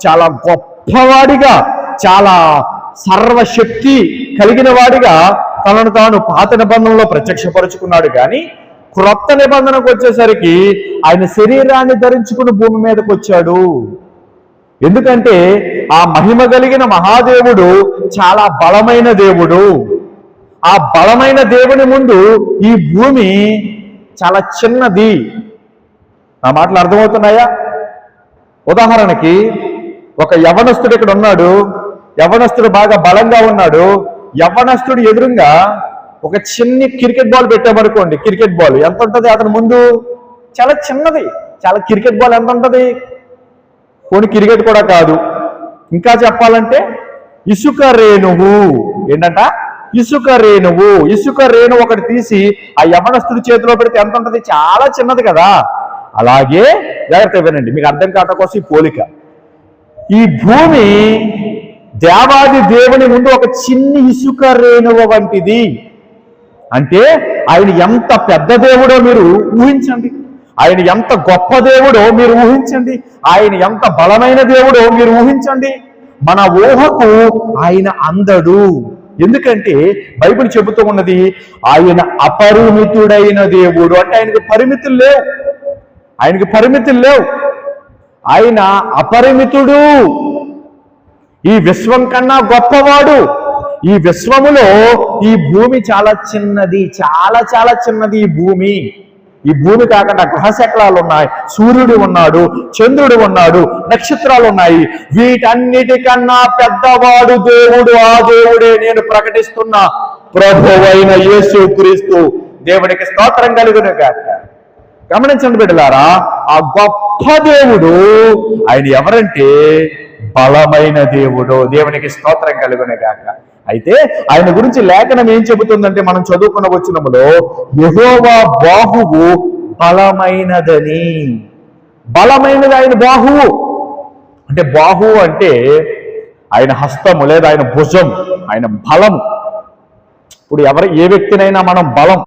చాలా గొప్పవాడిగా, చాలా సర్వశక్తి కలిగిన వాడిగా తనను తాను పాత నిబంధనలో ప్రత్యక్షపరుచుకున్నాడు. కానీ క్రొత్త నిబంధనకు వచ్చేసరికి ఆయన శరీరాన్ని ధరించుకుని భూమి మీదకి వచ్చాడు. ఎందుకంటే ఆ మహిమ కలిగిన మహాదేవుడు చాలా బలమైన దేవుడు. ఆ బలమైన దేవుని ముందు ఈ భూమి చాలా చిన్నది. నా మాటలు అర్థమవుతున్నాయా? ఉదాహరణకి ఒక యవ్వనస్తుడు ఇక్కడ ఉన్నాడు. యవ్వనస్తుడు బాగా బలంగా ఉన్నాడు. యవ్వనస్తుడు ఎదురుగా ఒక చిన్ని క్రికెట్ బాల్ పెట్టామనుకోండి. క్రికెట్ బాల్ ఎంత ఉంటుంది అతని ముందు? చాలా చిన్నది. చాలా క్రికెట్ బాల్ ఎంత ఉంటుంది? పోనీ క్రికెట్ కూడా కాదు, ఇంకా చెప్పాలంటే ఇసుక రేణువు. ఏంటంట? ఇసుక రేణువు. ఇసుక రేణువు ఒకటి తీసి ఆ యవ్వనస్తుడి చేతిలో పెడితే ఎంత ఉంటుంది? చాలా చిన్నది కదా. అలాగే జాగ్రత్త వినండి, మీకు అర్థం కావడం కోసం ఈ పోలిక. ఈ భూమి దేవాది దేవుని ముందు ఒక చిన్ని ఇసుక రేణువు వంటిది. అంటే ఆయన ఎంత పెద్ద దేవుడో మీరు ఊహించండి. ఆయన ఎంత గొప్ప దేవుడో మీరు ఊహించండి. ఆయన ఎంత బలమైన దేవుడో మీరు ఊహించండి. మన ఊహకు ఆయన అందడు. ఎందుకంటే బైబిల్ చెబుతూ ఉన్నది ఆయన అపరిమితుడైన దేవుడు. అంటే ఆయనకి పరిమితులు లేవు. ఆయనకి పరిమితులు లేవు. ఆయన అపరిమితుడు. ఈ విశ్వం కన్నా గొప్పవాడు. ఈ విశ్వములో ఈ భూమి చాలా చిన్నది, చాలా చాలా చిన్నది ఈ భూమి. ఈ భూమి కాకుండా గ్రహశకలాలు ఉన్నాయి, సూర్యుడు ఉన్నాడు, చంద్రుడు ఉన్నాడు, నక్షత్రాలు ఉన్నాయి. వీటన్నిటికన్నా పెద్దవాడు దేవుడు. ఆ దేవుడే నేను ప్రకటిస్తున్న ప్రభువైన యేసుక్రీస్తు. దేవునికి స్తోత్రం కలుగును గాక. గమనించండి బిడ్డలారా, ఆ గొప్ప దేవుడు ఆయన ఎవరంటే బలమైన దేవుడు. దేవునికి స్తోత్రం కలుగును గాక. అయితే ఆయన గురించి లేఖనం ఏం చెబుతుందంటే మనం చదువుకున్న వచనములో యెహోవా బాహువు బలమైనదని. బలమైనది ఆయన బాహువు. అంటే బాహువు అంటే ఆయన హస్తము లేదా ఆయన భుజం, ఆయన బలం. ఇప్పుడు ఏ వ్యక్తినైనా మనం బలం